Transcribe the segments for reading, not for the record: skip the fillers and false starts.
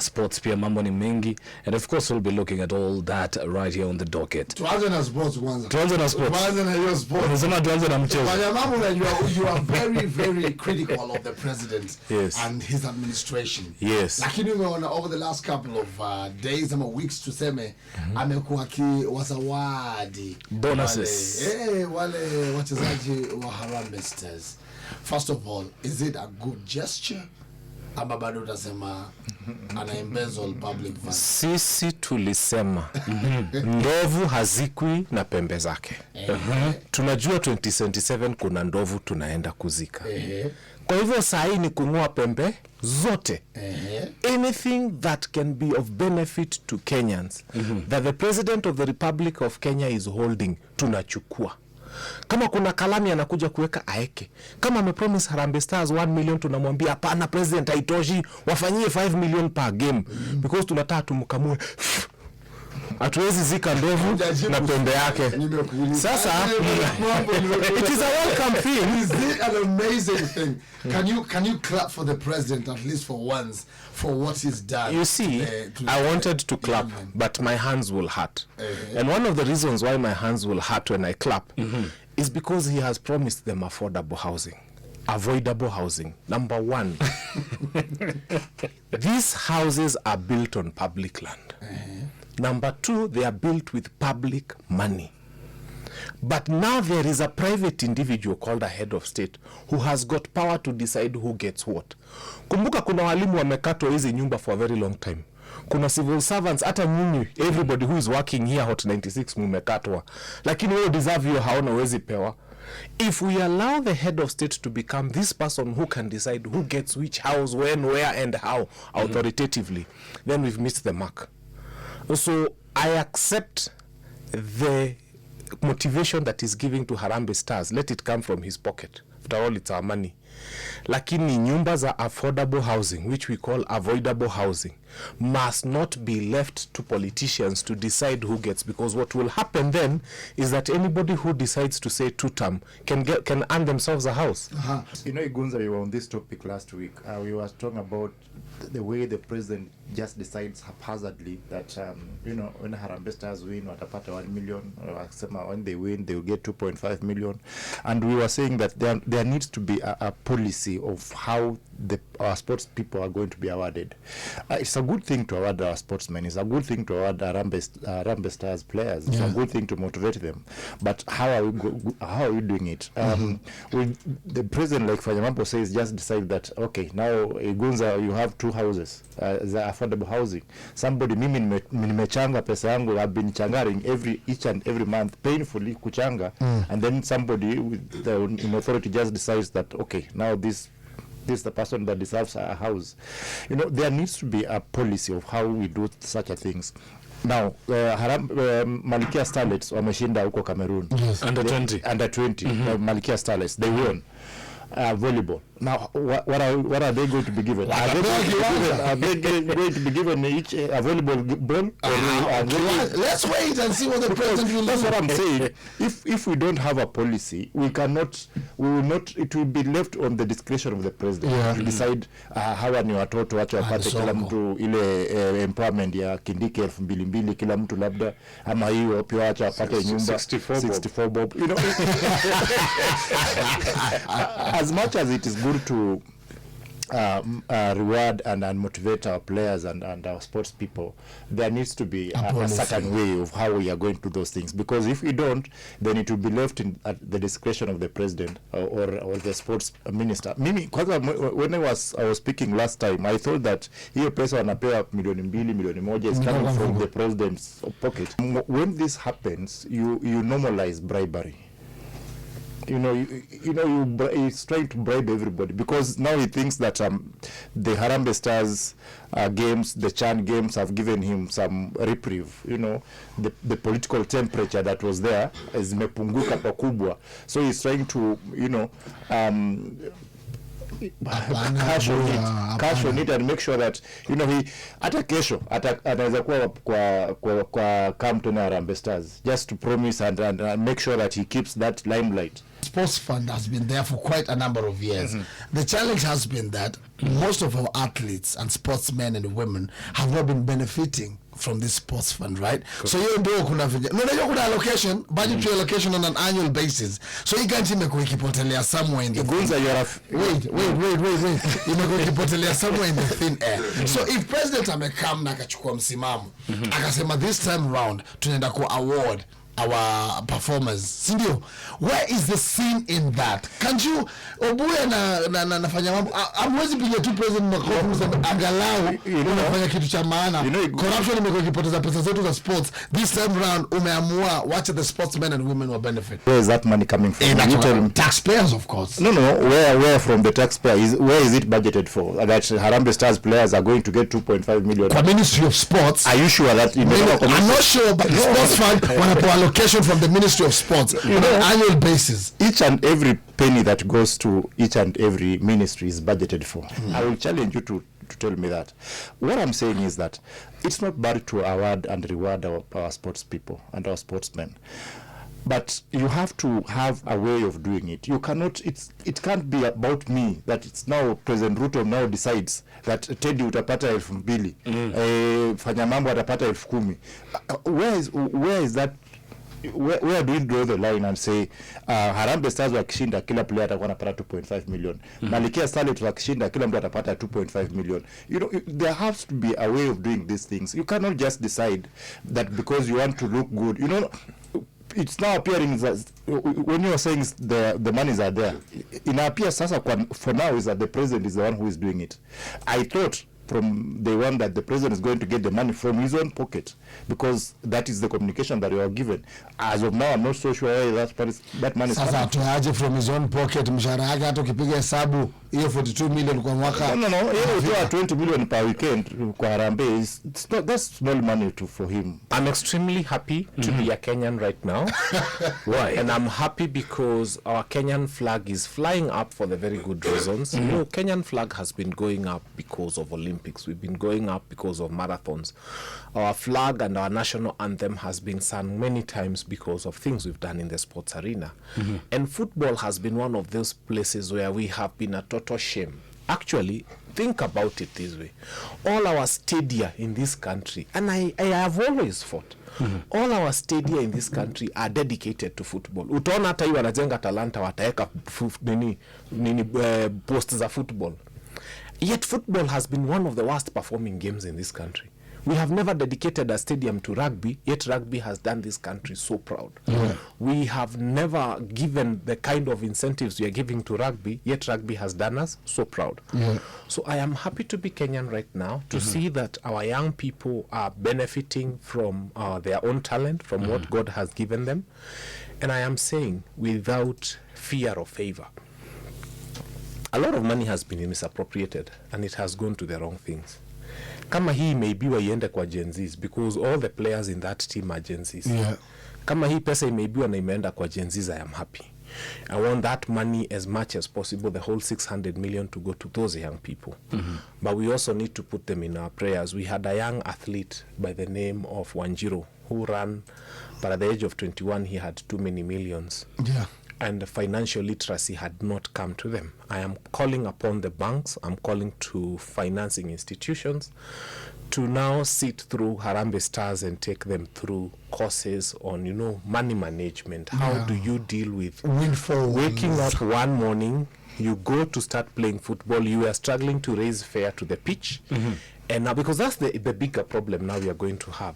sports pia mambo ni mengi, and of course we'll be looking at all that right here on the docket. Tuanze na sports kwanza. Tuanze na sports. Tuanze na hiyo sports. Unasema tuanze na mchezo. Kwa mambo you are very very critical of the president yes. and his administration. Yes. Lakini umeona over the last couple of days ama weeks tuseme amekuwa kiwazawadi bonuses. Wale wachezaji wa Harambee Stars. First of all, is it a good gesture? Ama bado utasema ana embezzle public funds? Sisi tulisema ndovu hazikwi na pembe zake. Tunajua 2077 kuna ndovu tunaenda kuzika. Kwa hivyo saa hii ni kung'oa pembe zote. Anything that can be of benefit to Kenyans that the President of the Republic of Kenya is holding, tunachukua. Kama kuna kalami anakuja kuweka aeke. Kama amepromise Harambee Stars 1 million, tunamwambia hapana president, haitoshi, wafanyie 5 million per game because tunataka tumkamue. Hatuwezi zika ndovu na pembe yake. Sasa it is a welcome thing. Is it an amazing thing? Can you clap for the president at least for once for what he's done? You see, I wanted to clap, but my hands will hurt. And one of the reasons why my hands will hurt when I clap is because he has promised them affordable housing. Avoidable housing. Number one, these houses are built on public land. Number two, they are built with public money. But now there is a private individual called a head of state who has got power to decide who gets what. Kumbuka kuna walimu wamekatwa hizi nyumba for a very long time. Kuna civil servants, hata nyinyi, everybody who is working here Hot 96 mumekatwa. Lakini wewe deserve hiyo haona uwezi pewa. If we allow the head of state to become this person who can decide who gets which house, when, where and how authoritatively, then we've missed the mark. So I accept the motivation that is giving to Harambee Stars. Let it come from his pocket. After all, it's our money. Lakini nyumba za affordable housing, which we call avoidable housing, must not be left to politicians to decide who gets, because what will happen then is that anybody who decides to say two-term can earn themselves a house. You know, Igunza, we were on this topic last week. We were talking about the way the president just decides haphazardly that, you know, when Harambee Stars win, watapata 1 million, when they win, they will get 2.5 million. And we were saying that there needs to be a policy of how our sports people are going to be awarded. It's a good thing to award our sportsmen. It's a good thing to award Harambee Stars players. It's a good thing to motivate them. But how are we doing it? The president, like Fanyamampo says, just decide that, okay, now Igunza, you have 2 houses, the affordable housing. Somebody, mimi nimechanga pesa yangu, I've been changaring each and every month, painfully kuchanga, and then somebody with the authority just decides that, okay, now this is the person that deserves a house. You know, there needs to be a policy of how we do such a things. Now, Malkia Starlets wameshinda huko Cameroon. Yes. Under 20. Malkia Starlets, they won. Volleyball. Now, what are they going to be given? Are they going to be given each a volleyball ball? Let's wait and see what the president will do. That's what I'm saying. If we don't have a policy, we will not. It will be left on the discretion of the president to decide how ni watoto wacha wapate kila mtu ile empowerment ya Kindiki 2,200 kila mtu labda ama hiyo pia wacha wapate nyumba 64 bob. You know, as much as it is good to reward and motivate our players and our sports people, there needs to be a certain way of how we are going to do those things, because if we don't, then it will be left at the discretion of the president or the sports minister. Mimi when I was speaking last time, I thought that hiyo pesa wanapewa milioni 2 milioni 1 is coming from the president's pocket. When this happens, you normalize bribery. He's trying to bribe everybody because now he thinks that the Harambee Stars games, the Chan games have given him some reprieve. You know, the political temperature that was there is mepunguka pakubwa. So he's trying to, cash on it and make sure that, he hata kesho anaweza kuwa kwa camp to Harambee Stars just to promise and make sure that he keeps that limelight. sports fund has been there for quite a number of years. The challenge has been that most of our athletes and sportsmen and women have not been benefiting from this sports fund, right? So hiyo ndio kuna kuna allocation, budgetary allocation on an annual basis. So hii ganti imekuwa ikipotelea somewhere in the wait, imekuwa ikipotelea somewhere in the thin air. So if president amekam na akachukua msimamo, akasema this time round tunaenda ku award our performers, sindio? Where is the scene in that? Can't you obuya na nafanya mambo amwezi piga tu president makofi angalau unafanya kitu cha maana. Corruption imekuwa ikipoteza pesa zetu za sports. This time round umeamua watch the sportsmen and women will benefit. Where is that money coming from? Taxpayers, of course. No, where from the taxpayer? Where is it budgeted for? That Harambee Stars players are going to get 2.5 million. The Ministry of Sports. Are you sure that? I'm not sure, but the sports fund wanapewa allocation from the Ministry of Sports on an annual basis. Each and every penny that goes to each and every ministry is budgeted for. I will challenge you to tell me that. What I'm saying is that it's not bad to award and reward our sports people and our sportsmen, but you have to have a way of doing it. You cannot, it can't be about me that it's now President Ruto now decides that Teddy utapata 2,000, Fanyamambo atapata 10,000. Where is that? Where do we draw the line and say Harambee Stars wakishinda kila player atakuwa anapata 2.5 million, Malikia Starlets wakishinda kila mtu atapata 2.5 million? You know, there has to be a way of doing these things. You cannot just decide that because you want to look good. You know, it's now appearing that when you are saying the monies are there, inaapia sasa for now is that the president is the one who is doing it. I thought from the one that the president is going to get the money from his own pocket, because that is the communication that you are given. As of now, I'm not so sure where that money is coming. Sasa atoaje from his own pocket? Mshahara yake hata ukipiga hesabu hiyo 42 million kwa mwaka. No, yeye utoa 20 million per weekend kwa Harambee. That's small money for him. I'm extremely happy to be a Kenyan right now. Why? And I'm happy because our Kenyan flag is flying up for the very good reasons. You know, Kenyan flag has been going up because of Olympics. We've been going up because of marathons. Our flag and our national anthem has been sung many times because of things we've done in the sports arena. And football has been one of those places where we have been a total shame. Actually, think about it this way. All our stadia in this country, and I have always fought, all our stadia in this country are dedicated to football. Utaona hata hii wanajenga Talanta wataeka posts za football. Yet football has been one of the worst performing games in this country. We have never dedicated a stadium to rugby, yet rugby has done this country so proud. We have never given the kind of incentives we are giving to rugby, yet rugby has done us so proud. So I am happy to be Kenyan right now, to see that our young people are benefiting from their own talent, from what God has given them. And I am saying, without fear or favor, a lot of money has been misappropriated and it has gone to the wrong things. Kama hii imeibiwa iende kwa Gen Zs, because all the players in that team are Gen Zs. Kama hii pesa imeibiwa na imeenda kwa Gen Zs, I am happy. I want that money as much as possible, the whole 600 million, to go to those young people. But we also need to put them in our prayers. We had a young athlete by the name of Wanjiru who ran, but at the age of 21 he had too many millions. And the financial literacy had not come to them. I am calling upon the banks, I'm calling to financing institutions to now sit through Harambee Stars and take them through courses on, you know, money management. How do you deal with waking up one morning, you go to start playing football, you are struggling to raise fare to the pitch, and now, because that's the bigger problem now we are going to have,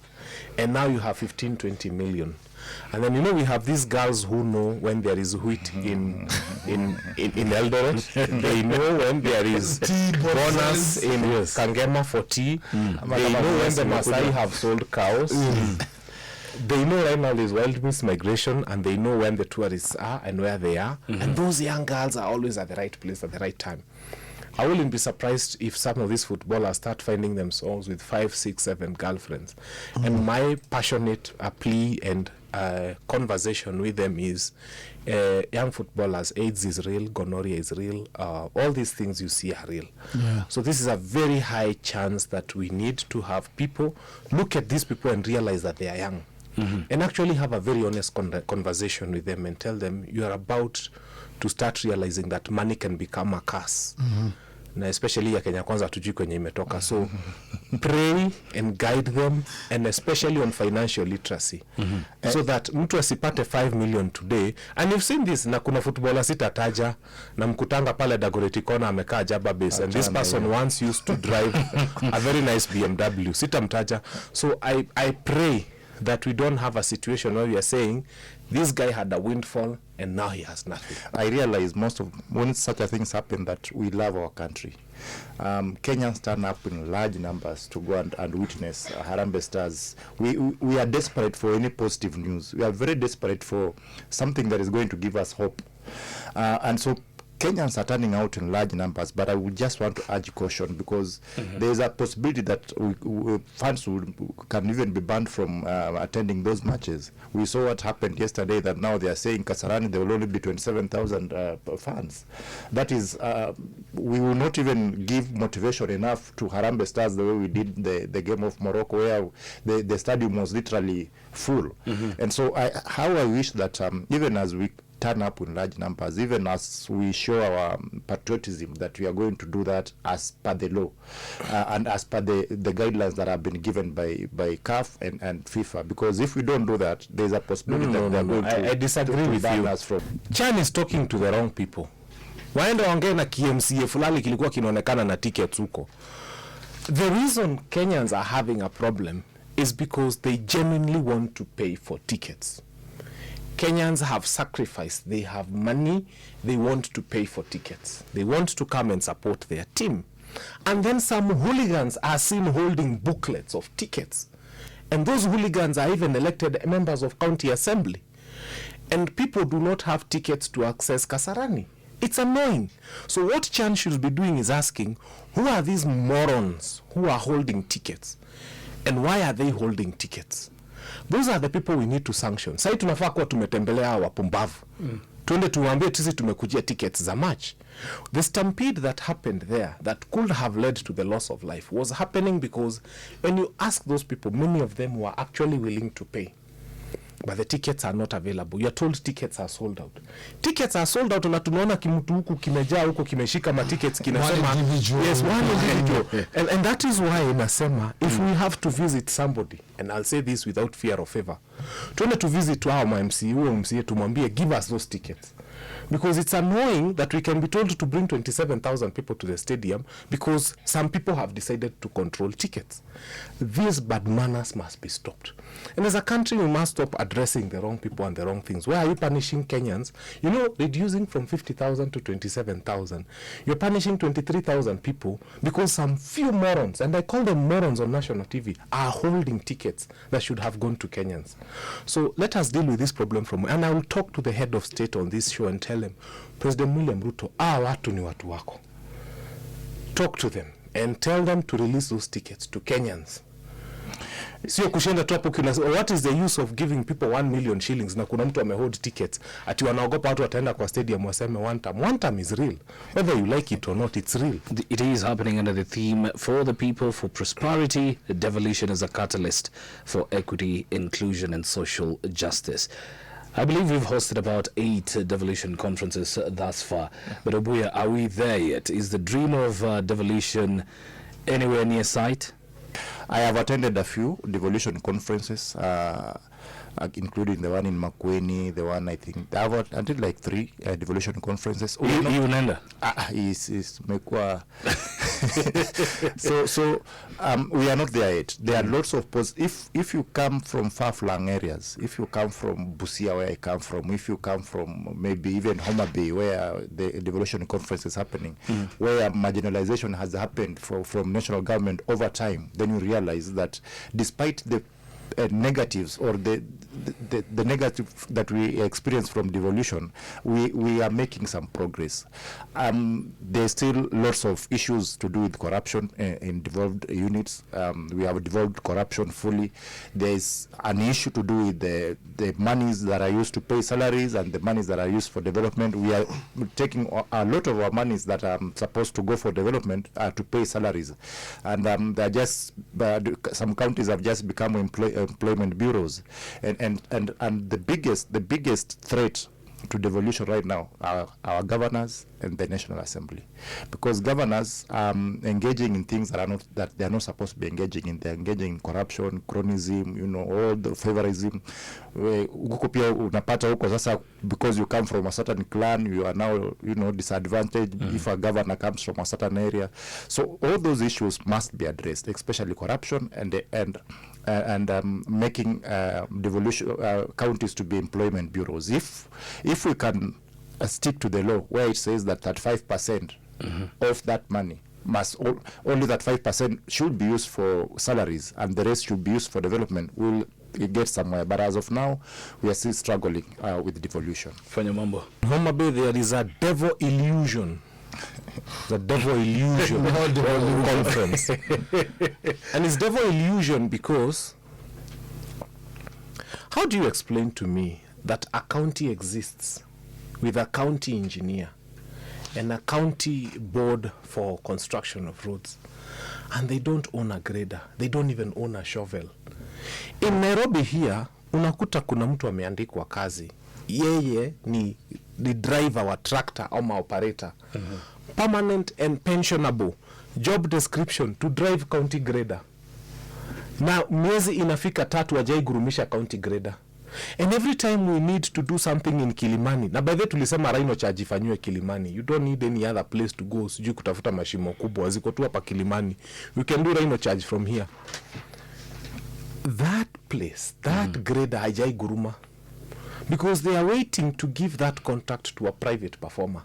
and now you have 15-20 million. And then, you know, we have these girls who know when there is wheat in Eldoret. They know when there is bonus in Kangema for tea. They know when the Masai have sold cows. They know right now there's wilderness migration, and they know when the tourists are and where they are. And those young girls are always at the right place at the right time. I wouldn't be surprised if some of these footballers start finding themselves with 5, 6, 7 girlfriends. And my passionate plea and conversation with them is, young footballers, AIDS is real, gonorrhea is real, all these things you see are real. So this is a very high chance that we need to have people look at these people and realize that they are young. and actually have a very honest conversation with them and tell them you are about to start realizing that money can become a curse. Na especially ya Kenya Kwanza hatujui kwenye imetoka. So pray and guide them, and especially on financial literacy, so that mtu asipate 5 million today. And you've seen this, na kuna footballer sitataja na mkutanga pale Dagoretti Corner amekaa Jaba base, and this person once used to drive a very nice BMW, sitamtaja. So I pray that we don't have a situation where we are saying this guy had a windfall and now he has nothing. I realize when such a things happen that we love our country. Kenyans turn up in large numbers to go and witness Harambee Stars. We are desperate for any positive news. We are very desperate for something that is going to give us hope. And so Kenyans are turning out in large numbers, but I would just want to urge caution, because there is a possibility that fans can even be banned from attending those matches. We saw what happened yesterday, that now they are saying Kasarani there will only be 27,000 fans. That is, we will not even give motivation enough to Harambee Stars the way we did the game of Morocco, where the stadium was literally full. And so how I wish that even as we turn up in large numbers, even as we show our patriotism, that we are going to do that as per the law and as per the guidelines that have been given by CAF and FIFA. Because if we don't do that, there's a possibility that they are going to I disagree with you. us from. Chan is talking to the wrong people. Waenda waongee na KMCA fulani kilikuwa kinaonekana na tickets huko. The reason Kenyans are having a problem is because they genuinely want to pay for tickets. Kenyans have sacrificed. They have money. They want to pay for tickets. They want to come and support their team. And then some hooligans are seen holding booklets of tickets. And those hooligans are even elected members of county assembly. And people do not have tickets to access Kasarani. It's annoying. So what Chan should be doing is asking, who are these morons who are holding tickets? And why are they holding tickets? Those are the people we need to sanction. Sasa tunafaa kuwa tumetembelea hawa wapumbavu. Tuende tuwaambie sisi tumekujia tickets za match. The stampede that happened there that could have led to the loss of life was happening because when you ask those people, many of them were actually willing to pay. But the tickets are not available. You are told tickets are sold out. Tickets are sold out, na tunaona kimutu huku kimejaa huko kimeshika ma tickets kinasema yes, one individual. And that is why inasema if we have to visit somebody, and I'll say this without fear of favor, tuende to visit our MCA tumwambie give us those tickets. Because it's annoying that we can be told to bring 27,000 people to the stadium because some people have decided to control tickets. These bad manners must be stopped. And as a country, we must stop addressing the wrong people and the wrong things. Why are you punishing Kenyans? You know, reducing from 50,000 to 27,000. You're punishing 23,000 people because some few morons, and I call them morons on national TV, are holding tickets that should have gone to Kenyans. So let us deal with this problem and I will talk to the head of state on this show and tell him, President William Ruto, watu ni watu wako. Talk to them and tell them to release those tickets to Kenyans. Sio kushenda tu hapo what is the use of giving people 1 million shillings na kuna mtu amehold tickets ati wanaogopa watu wataenda kwa stadium waseme one time is real, whether you like it or not, it's real. It is happening under the theme for the people, for prosperity. The devolution is a catalyst for equity, inclusion and social justice. I believe we've hosted about 8 devolution conferences thus far. But Obuya, are we there yet? Is the dream of devolution anywhere near sight? I have attended a few devolution conferences, including the one in Makueni, the one I think I have attended like 3 devolution conferences. You nenda? Is mekwa. So we are not there yet. There are lots of if you come from far-flung areas, if you come from Busia, where I come from, if you come from maybe even Harambee, where the devolution conference is happening, where marginalization has happened from national government over time, then you realize that despite the negatives or the negative that we experience from devolution, we are making some progress. There's still lots of issues to do with corruption in devolved units. We have devolved corruption fully. There's an issue to do with the monies that are used to pay salaries and the monies that are used for development. We are taking a lot of our monies that are supposed to go for development to pay salaries, and they're just some counties have just become employment bureaus, and the biggest threat to devolution right now are our governors and the National Assembly, because governors engaging in things that they are not supposed to be engaging in. They're engaging in corruption, cronyism, all the favorism. Huko pia unapata huko sasa, because you come from a certain clan, you are now disadvantaged if a governor comes from a certain area. So all those issues must be addressed, especially corruption and making devolution counties to be employment bureaus. If we can stick to the law where it says that 35% of that money only that 5% should be used for salaries and the rest should be used for development, we'll get somewhere. But as of now, we are still struggling with devolution. Fanya mambo. In Homa Bay, there is a devil illusion. The devil illusion conference. And it's devil illusion because how do you explain to me that a county exists with a county engineer and a county board for construction of roads, and they don't own a grader, they don't even own a shovel? In Nairobi here, unakuta kuna mtu ameandikwa kazi, yeye ni driver wa tractor ama operator, permanent and pensionable, job description to drive county grader. Na miezi inafika 3 hajai gurumisha county grader. And every time we need to do something in Kilimani, na by the way tulisema Rhino charge ifanywe Kilimani, you don't need any other place to go, sijui kutafuta mashimo kubwa, ziko tu hapa Kilimani, we can do Rhino charge from here. That place, that grader hajai guruma, because they are waiting to give that contract to a private performer.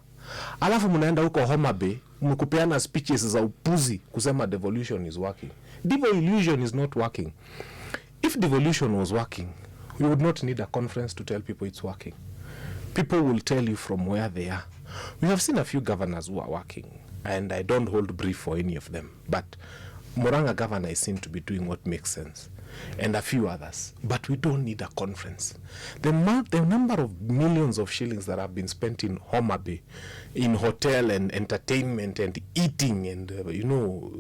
Alafu mnaenda huko Homa Bay, mkupeana speeches za upuzi kusema devolution is working. Devolution is not working. If devolution was working, we would not need a conference to tell people it's working. People will tell you from where they are. We have seen a few governors who are working, and I don't hold brief for any of them, but Murang'a governor is seen to be doing what makes sense, and a few others. But we don't need a conference. The number of millions of shillings that have been spent in Homa Bay, in hotel and entertainment and eating and,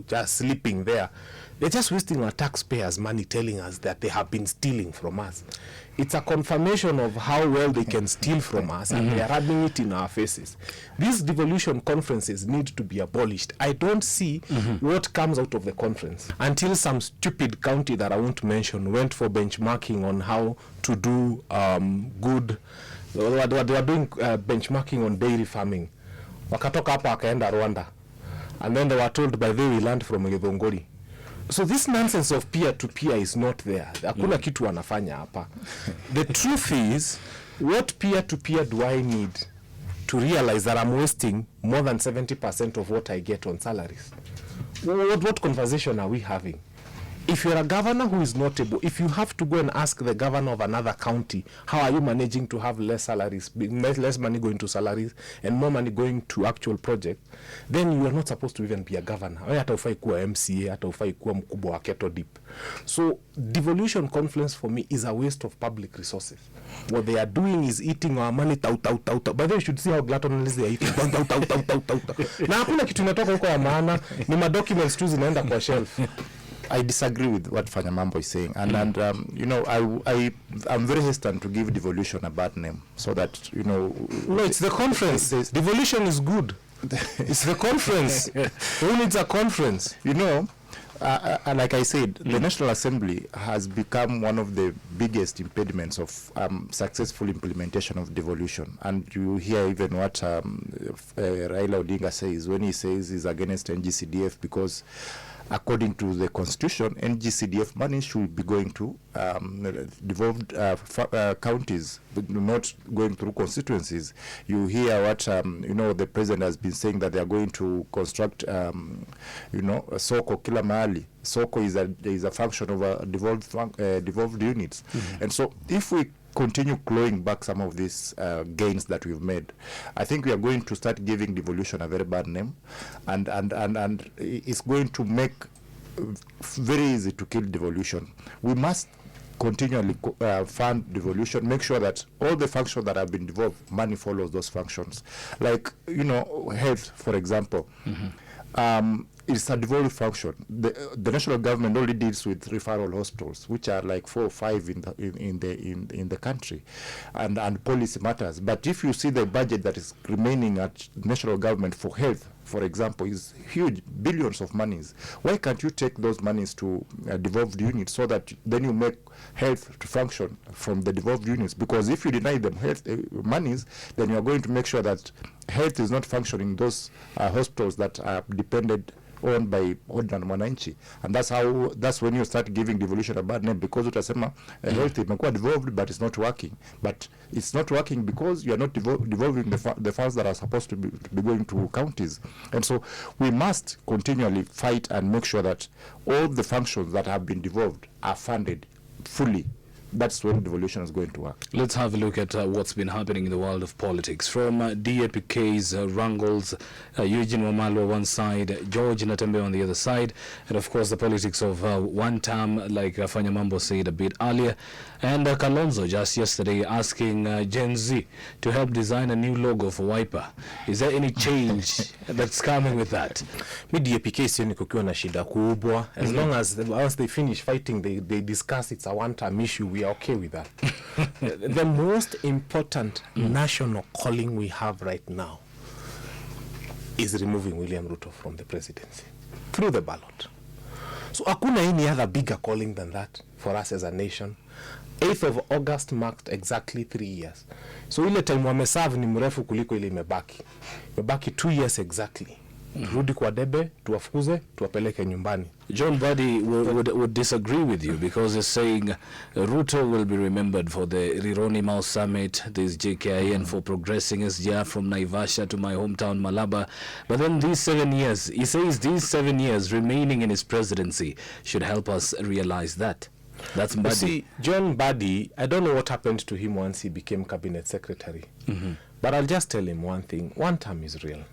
just sleeping there, they're just wasting our taxpayers' money telling us that they have been stealing from us. It's a confirmation of how well they can steal from us, and they are rubbing it in our faces. These devolution conferences need to be abolished. I don't see what comes out of the conference until some stupid county that I won't mention went for benchmarking on how to do good. They were doing benchmarking on dairy farming. Wakatoka hapa wakaenda Rwanda, and then they were told by the way we learned from Githongori. So this nonsense of peer-to-peer is not there. Hakuna kitu wanafanya hapa. The truth is, what peer-to-peer do I need to realize that I'm wasting more than 70% of what I get on salaries? What conversation are we having? If you're a governor who is not able, if you have to go and ask the governor of another county, how are you managing to have less salaries, less money going to salaries and more money going to actual projects, then you are not supposed to even be a governor. Hata ufai kuwa MCA, hata ufai kuwa mkubwa wa Keto Deep. So devolution conference for me is a waste of public resources. What they are doing is eating our money out. By the way, you should see how gluttonous they are eating. Out. Na hakuna kitu inatoka huko ya maana, ni ma documents tu zinaenda kwa shelf. I disagree with what Fanyamambo is saying, and I'm very hesitant to give devolution a bad name, so that No, it's the conference. Devolution is good. It's the conference. Who needs a conference? Like I said, the National Assembly has become one of the biggest impediments of successful implementation of devolution. And you hear even what Raila Odinga says when he says he's against NGCDF, because according to the constitution, NGCDF money should be going to devolved counties, but not going through constituencies. You hear what the president has been saying, that they are going to construct a soko kila mahali. Soko is a function of a devolved units. And so if we continue clawing back some of these gains that we've made, I think we are going to start giving devolution a very bad name, and it's going to make very easy to kill devolution. We must continually fund devolution, make sure that all the functions that have been devolved, money follows those functions. Like, health, for example. it's a devolved function. The national government only deals with referral hospitals, which are like 4 or 5 in the country, and policy matters. But if you see the budget that is remaining at national government for health, for example, is huge, billions of monies. Why can't you take those monies to devolved units so that then you make health to function from the devolved units? Because if you deny them health monies, then you are going to make sure that health is not functioning in those hospitals that are dependent owned by ordinary mwananchi, and that's when you start giving devolution a bad name, because utasema health imekuwa devolved but it's not working. But it's not working because you are not devolving the funds that are supposed to be going to counties. And so we must continually fight and make sure that all the functions that have been devolved are funded fully. That's when devolution is going to work. Let's have a look at what's been happening in the world of politics. From DAPK's wrangles, Eugene Wamalwa one side, George Natembe on the other side, and of course the politics of one term, like Fanyamambo said a bit earlier, and Kalonzo just yesterday asking Gen Z to help design a new logo for Wiper. Is there any change that's coming with that? Mi DAPK sioni kukiwa na shida kubwa. As long as once they finish fighting, they discuss it's a one-time issue, we are okay with that. The most important national calling we have right now is removing William Ruto from the presidency through the ballot. So hakuna any other bigger calling than that for us as a nation. 8th of August marked exactly 3 years. So ile time wameserve ni mrefu kuliko ile imebaki. Imebaki 2 years exactly. Turudi kwa debe, tuwafukuze, tuwapeleke nyumbani. John Buddy would disagree with you, because he's saying Ruto will be remembered for the Rironi Mau Summit, this JKIN for progressing SGR from Naivasha to my hometown Malaba. But then these 7 years, he says these 7 years remaining in his presidency should help us realize that. That's Buddy. See, John Buddy, I don't know what happened to him once he became cabinet secretary. But I'll just tell him one thing. One term is real.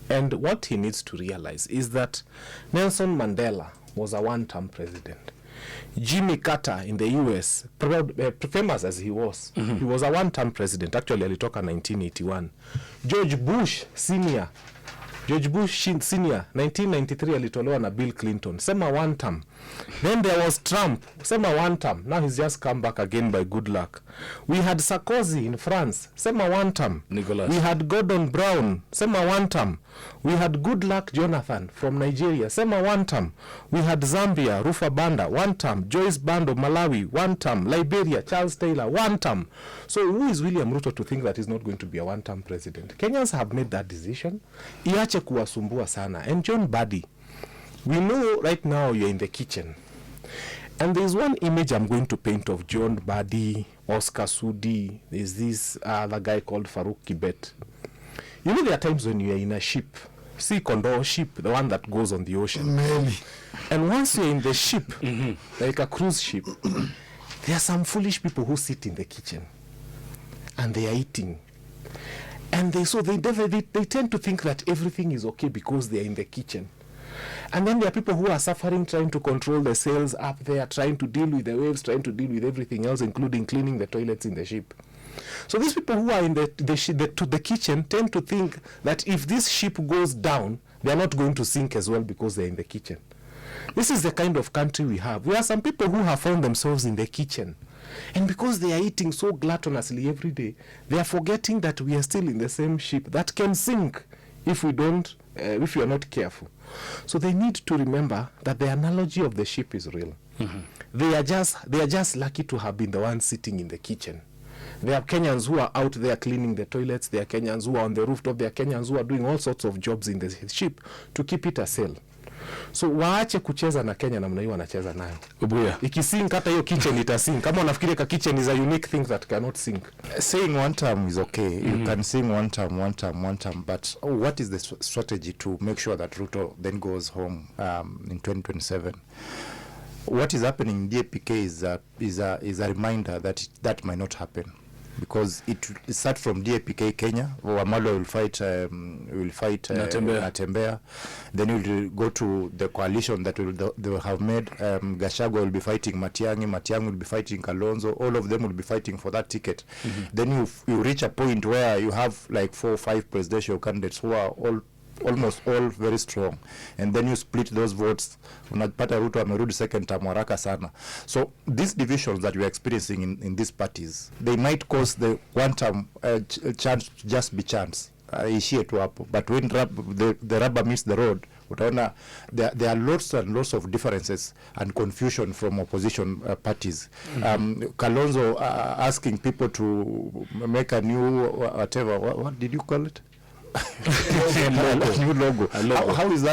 And what he needs to realize is that Nelson Mandela was a one-term president. Jimmy Carter in the US, famous as he was, he was a one-term president. Actually, alitoka 1981. George Bush Senior, 1993 alitolewa na Bill Clinton. Sema one term. Then there was Trump. Sema one term. Now he's just come back again by good luck. We had Sarkozy in France. Sema one term. Nicolas. We had Gordon Brown. Sema one term. We had Goodluck Jonathan from Nigeria. Sema one term. We had Zambia, Rufa Banda, one term. Joyce Bando, Malawi, one term. Liberia, Charles Taylor, one term. So who is William Ruto to think that he's not going to be a one-term president? Kenyans have made that decision. Iache kuwasumbua sana. And John Buddy, we know right now you're in the kitchen. And there's one image I'm going to paint of John Buddy, Oscar Sudi. There's this other guy called Farouk Kibet. You know, there are times when you're in a ship, sea condor ship, the one that goes on the ocean. Maybe. And once you're in the ship, like a cruise ship, there are some foolish people who sit in the kitchen and they are eating. And they tend to think that everything is okay because they are in the kitchen. And then there are people who are suffering, trying to control the sails up there, trying to deal with the waves, trying to deal with everything else, including cleaning the toilets in the ship. So these people who are in the kitchen tend to think that if this ship goes down, they are not going to sink as well because they're in the kitchen. This is the kind of country we have. We have some people who have found themselves in the kitchen. And because they are eating so gluttonously every day, they are forgetting that we are still in the same ship that can sink if we are not careful. So they need to remember that the analogy of the ship is real. They are just lucky to have been the ones sitting in the kitchen. There are Kenyans who are out there cleaning the toilets. There are Kenyans who are on the rooftop. There are Kenyans who are doing all sorts of jobs in the ship to keep it a sail. So waache kucheza na Kenya namna hiyo wanacheza nayo. Ubuya. Ikisink hata hiyo kitchen itasink. Kama unafikiri ka kitchen is a unique thing that cannot sink. Saying one term is okay. You can sing one term, but what is the strategy to make sure that Ruto then goes home in 2027? What is happening in DAPK is a reminder that might not happen, because it start from DAPK Kenya. Wamalwa will fight Natembea. Then it will go to the coalition that they will have made. Gachagua will be fighting Matiang'i will be fighting Kalonzo. All of them will be fighting for that ticket. Then you reach a point where you have like 4 or 5 presidential candidates who are all almost all very strong, and then you split those votes, unapata Ruto amerudi second term haraka sana. So these divisions that we are experiencing in these parties, they might cause the one term chance to just be chance, ishie tu hapo, but when the rubber meets the road, utaona there are lots and lots of differences and confusion from opposition parties. Kalonzo asking people to make a new whatever, what did you call it? New logo. How is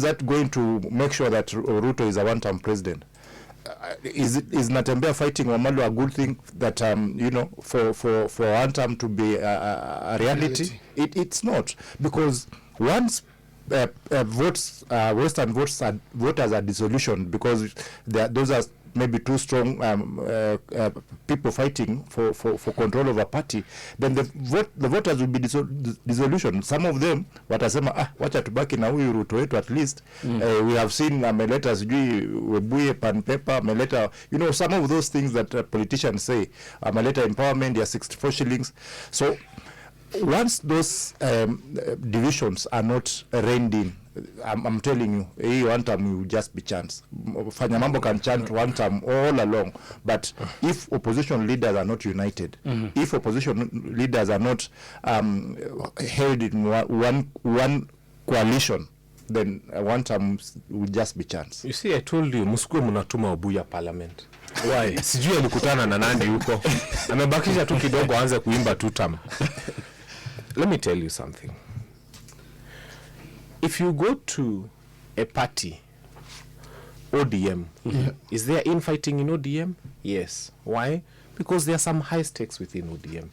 that going to make sure that Ruto is a one-term president? Is Natembeya fighting Wamalo a good thing that for one term to be a reality? It's not, because once votes, Western voters are disillusioned because those are maybe too strong people fighting for control of a party, then the voters will be disillusioned. Some of them watasema wacha tubaki na huyu Ruto wetu at least. We have seen ameleta sijui webuye pan paper, ameleta some of those things that politicians say, ameleta empowerment ya 64 shillings. So once those divisions are not reined in, I'm telling you, one term will just be chance. Fanya mambo can chant one term all along, but if opposition leaders are not united, if opposition leaders are not held in one coalition, then one term will just be chance. You see, I told you, msikuwe mnatuma Obuya parliament. Why? Sijui alikutana na nani huko. Amebakisha tu kidogo aanze kuimba two term. Let me tell you something. If you go to a party, ODM, is there infighting in ODM? Yes. Why? Because there are some high stakes within ODM.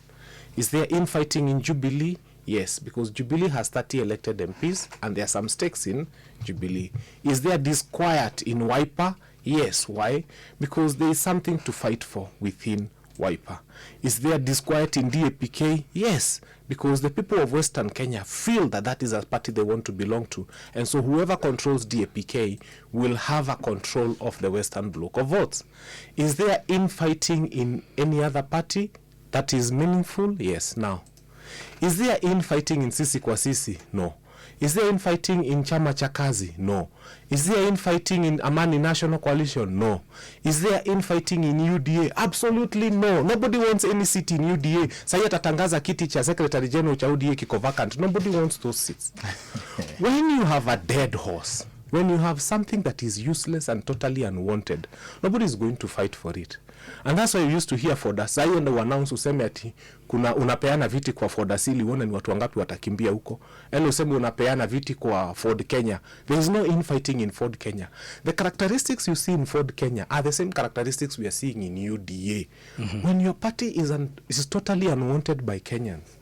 Is there infighting in Jubilee? Yes, because Jubilee has 30 elected MPs and there are some stakes in Jubilee. Is there disquiet in Wiper? Yes. Why? Because there is something to fight for within Wiper. Is there disquiet in DAPK? Yes, because the people of Western Kenya feel that is a party they want to belong to. And so whoever controls DAPK will have a control of the Western bloc of votes. Is there infighting in any other party that is meaningful? Yes. Now, is there infighting in Sisi kwa Sisi? No. Is there infighting in Chama cha Kazi? No. Is there infighting in Amani National Coalition? No. Is there infighting in UDA? Absolutely no. Nobody wants any seat in UDA. Sasa atatangaza kiti cha Secretary General cha UDA kiko vacant. Nobody wants those seats. When you have a dead horse, when you have something that is useless and totally unwanted, nobody is going to fight for it. And that's why you used to hear Ford Asili ndio wanaanza useme ati kuna unapeana viti kwa Ford Asili uone ni watu wangapi watakimbia huko. Elo useme unapeana viti kwa Ford Kenya. There is no infighting in Ford Kenya. The characteristics you see in Ford Kenya are the same characteristics we are seeing in UDA. When your party is totally unwanted by Kenyans.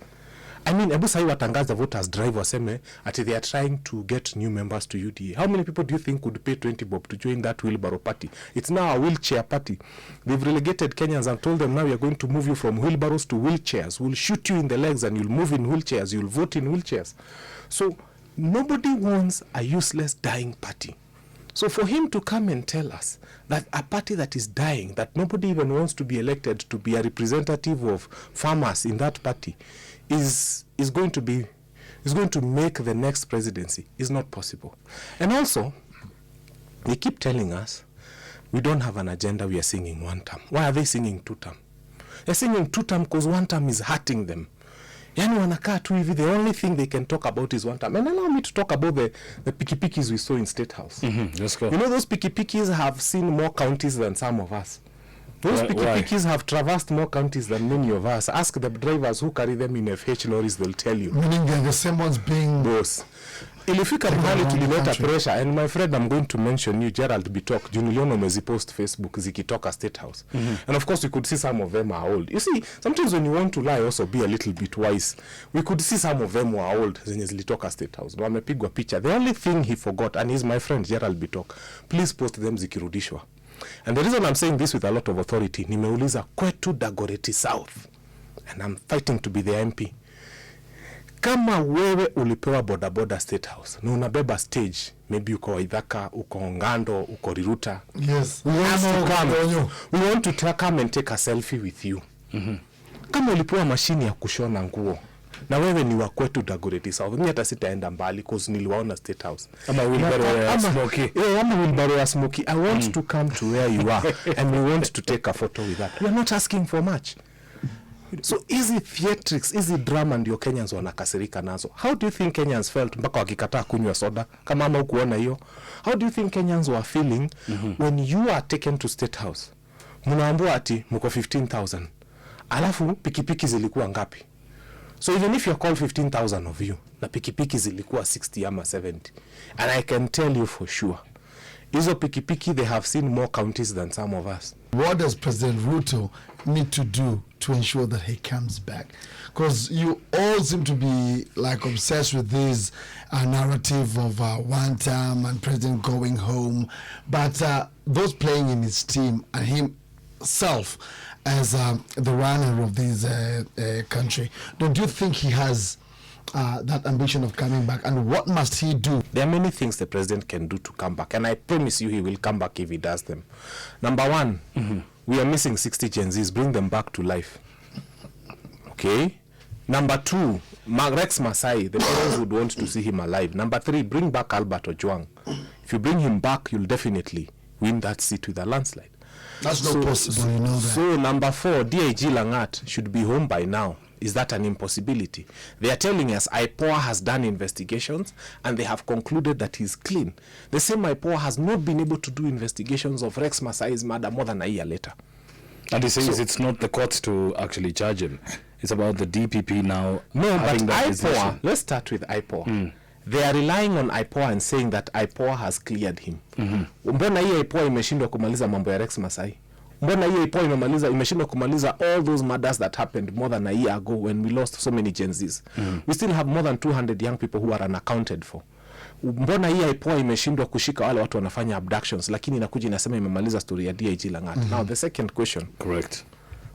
I mean, ebu sahi watangaza voters drive waseme ati they are trying to get new members to UDA. How many people do you think would pay 20 bob to join that wheelbarrow party? It's now a wheelchair party. They've relegated Kenyans and told them now we are going to move you from wheelbarrows to wheelchairs. We'll shoot you in the legs and you'll move in wheelchairs. You'll vote in wheelchairs. So nobody wants a useless dying party. So for him to come and tell us that a party that is dying, that nobody even wants to be elected to be a representative of farmers in that party, is going to make the next presidency is not possible. And also, they keep telling us we don't have an agenda, we are singing one term. Why are they singing two term? They're singing two term because one term is hurting them. Yani wanakaa tu hivi, the only thing they can talk about is one term. And allow me to talk about the pikipikis we saw in State House. Let's go. You know, those pikipikis have seen more counties than some of us. Those pikipikis have traversed more counties than many of us. Ask the drivers who carry them in FH lorries, they'll tell you. Meaning they're the same ones being... Boss. Ilifika mahali tulileta pressure, and my friend, I'm going to mention you, Gerald Bitok, Juniliano mezipost Facebook zikitoka State House. And of course, we could see some of them are old. You see, sometimes when you want to lie, also be a little bit wise. We could see some of them were old, zenye zilitoka State House. Wamepigwa picha. The only thing he forgot, and he's my friend, Gerald Bitok, please post them zikirudishwa. And the reason I'm saying this with a lot of authority, nimeuliza kwetu Dagoretti South, and I'm fighting to be the MP. Kama wewe ulipewa bodaboda State House, na unabeba stage, maybe uko Waithaka, uko Ngando, uko Riruta. Yes. We want to come and take a selfie with you. Kama ulipewa mashini ya kushona nguo, na wewe ni wa kwetu Dagoretti South. Mimi hata sitaenda mbali because niliwaona State House. Ama wheelbarrow ya Smoky. Ama wheelbarrow ya Smoky. I want to come to where you are and we want to take a photo with that. We are not asking for much. So easy theatrics, easy drama ndio Kenyans wanakasirika nazo. How do you think Kenyans felt mpaka wakikataa kunywa soda? Kama ama ukuona hiyo. How do you think Kenyans were feeling when you are taken to State House? Mnaambiwa ati mko 15,000. Alafu pikipiki zilikuwa ngapi? So even if you call 15,000 of you, na pikipiki zilikuwa 60 ama 70. And I can tell you for sure, hizo pikipiki, they have seen more counties than some of us. What does President Ruto need to do to ensure that he comes back? Because you all seem to be like obsessed with this narrative of one term and president going home, but those playing in his team and himself as the runner of this country, don't you think he has that ambition of coming back, and what must he do? There are many things the president can do to come back, and I promise you he will come back if he does them. Number one, we are missing 60 Gen Zs. Bring them back to life. Okay? Number two, Rex Masai, the parents would want to see him alive. Number three, bring back Albert Ojwang. If you bring him back, you'll definitely win that seat with a landslide. That's not possible, you know that. So number four, DIG Langat should be home by now. Is that an impossibility? They are telling us IPOA has done investigations and they have concluded that he's clean. The same IPOA has not been able to do investigations of Rex Masai's murder more than a year later. And he says it's not the courts to actually charge him. It's about the DPP now. No, but having that IPOA, decision. let's start with IPOA. They are relying on IPOA and saying that IPOA has cleared him. Mbona hii IPOA imeshindwa kumaliza mambo ya Rex Masai? Mbona hii IPOA imeshindwa kumaliza all those murders that happened more than a year ago when we lost so many Gen Zs? We still have more than 200 young people who are unaccounted for. Mbona hii IPOA imeshindwa kushika wale watu wanafanya abductions, lakini inakuja inasema imemaliza story ya DIG Langat. Now the second question. Correct.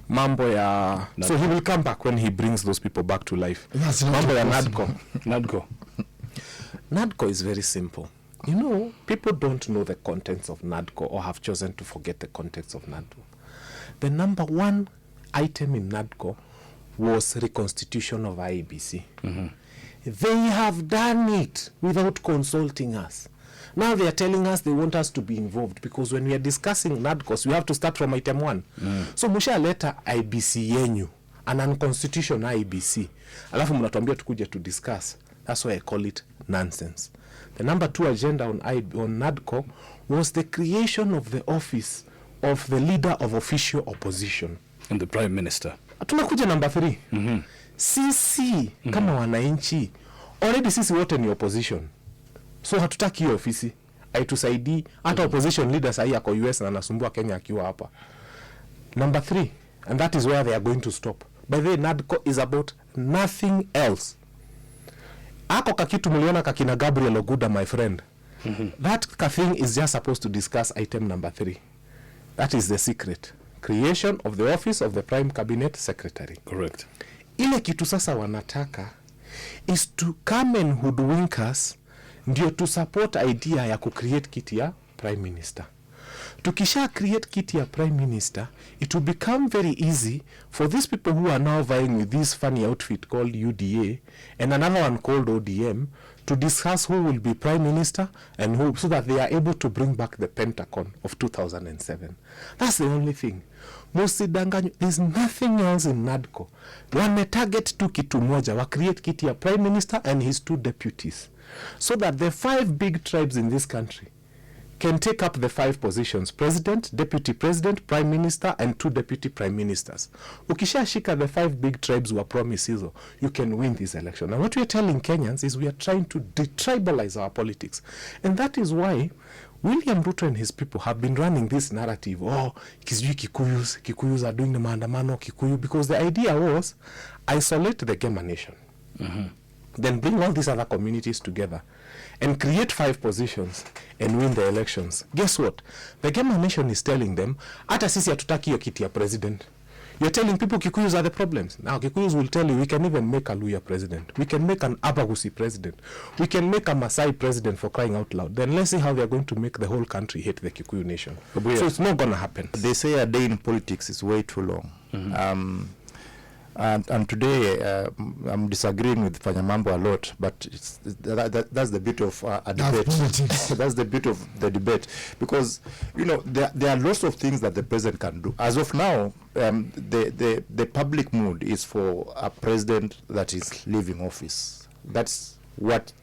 Mambo ya so he will come back when he brings those people back to life. Mambo ya NADCO. NADCO is very simple. You know, people don't know the contents of NADCO or have chosen to forget the contents of NADCO. The number one item in NADCO was reconstitution of IEBC. They have done it without consulting us. Now they are telling us they want us to be involved because when we are discussing NADCOs, we have to start from item 1. So musha leta IBC yenyu, an unconstitutional IBC. Alafu mnatuambia tukuje to discuss. That's why I call it nonsense. The number 2 agenda on NADCO was the creation of the office of the leader of official opposition. And the Prime Minister. Tunakuja number 3. Sisi kama wananchi, already sisi wote ni opposition. So hatutaki hiyo ofisi. Haitusaidii. Hata opposition leaders hii yako US na anasumbua Kenya akiwa hapa. Number 3, and that is where they are going to stop. By the way, NADCO is about nothing else. Ako kakitu mliona kakina Gabriel Oguda, my friend. That thing is just supposed to discuss item number 3. That is the secret. Creation of the office of the Prime Cabinet Secretary. Correct. Ile kitu sasa wanataka is to come and hoodwink us ndio to support idea ya create kiti ya Prime Minister. Tukisha create kiti ya Prime Minister, it will become very easy for these people who are now vying with this funny outfit called UDA and another one called ODM to discuss who will be Prime Minister and who, so that they are able to bring back the Pentagon of 2007. That's the only thing. Musidanganyo, there's nothing else in NADCO. Wame target tu kitu moja, wa create kiti ya Prime Minister and his 2 deputies. So that the 5 big tribes in this country can take up the 5 positions: president, deputy president, prime minister, and 2 deputy prime ministers. Ukisha shika the 5 big tribes were promises, you can win this election. And what we are telling Kenyans is we are trying to detribalize our politics. And that is why William Ruto and his people have been running this narrative, Kikuyus are doing the maandamano, Kikuyu, because the idea was isolate the Gema nation. Then bring all these other communities together and create 5 positions and win the elections. Guess what? The Gema nation is telling them, ata sisi hatutaki hiyo kiti ya president. You're telling people Kikuyus are the problems. Now Kikuyus will tell you, we can even make a Luya president. We can make an Abagusi president. We can make a Masai president, for crying out loud. Then let's see how they're going to make the whole country hate the Kikuyu nation. So it's not going to happen. They say a day in politics is way too long. And today I'm disagreeing with Fanyamambo a lot, but that's the bit of a debate. That's the bit of the debate, because there are lots of things that the president can do. As of now, the public mood is for a president that is leaving office. That's what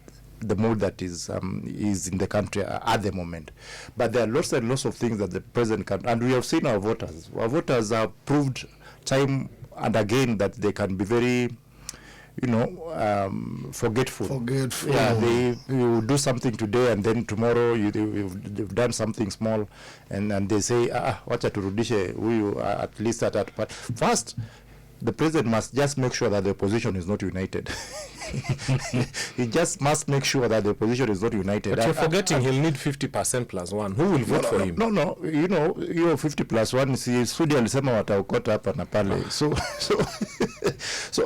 the mood that is in the country at the moment. But there are lots and lots of things that the president can, and we have seen our voters. Our voters have proved time and again that they can be very, forgetful. Yeah, they you do something today and then tomorrow you've done something small, and they say, wacha turudishe huyu at least at that. But first, the president must just make sure that the opposition is not united. He just must make sure that the opposition is not united. But you're forgetting he'll need 50% plus one. Who will vote for him? No. You're 50 plus one. See, Sudi alisema wataokota hapa na pale. So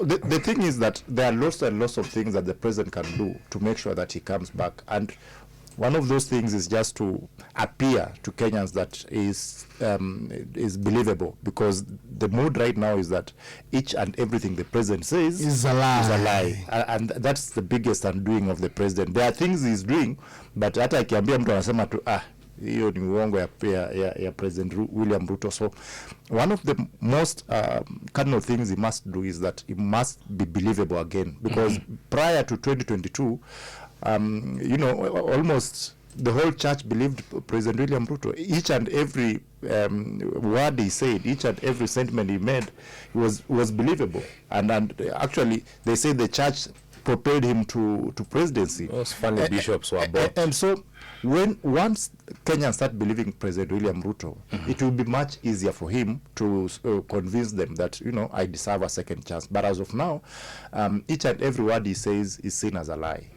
the thing is that there are lots and lots of things that the president can do to make sure that he comes back. And one of those things is just to appear to Kenyans that is believable, because the mood right now is that each and everything the president says is a lie. And that's the biggest undoing of the president. There are things he's doing, but hata akiambia mtu anasema tu hiyo ni uongo ya President William Ruto. So one of the most cardinal things he must do is that he must be believable again, because prior to 2022, almost the whole church believed President William Ruto. Each and every word he said, each and every sentiment he made was believable. And actually, they say the church propelled him to presidency. Those funny bishops were bought. And so, once Kenyans start believing President William Ruto, it will be much easier for him to convince them that, I deserve a second chance. But as of now, each and every word he says is seen as a lie.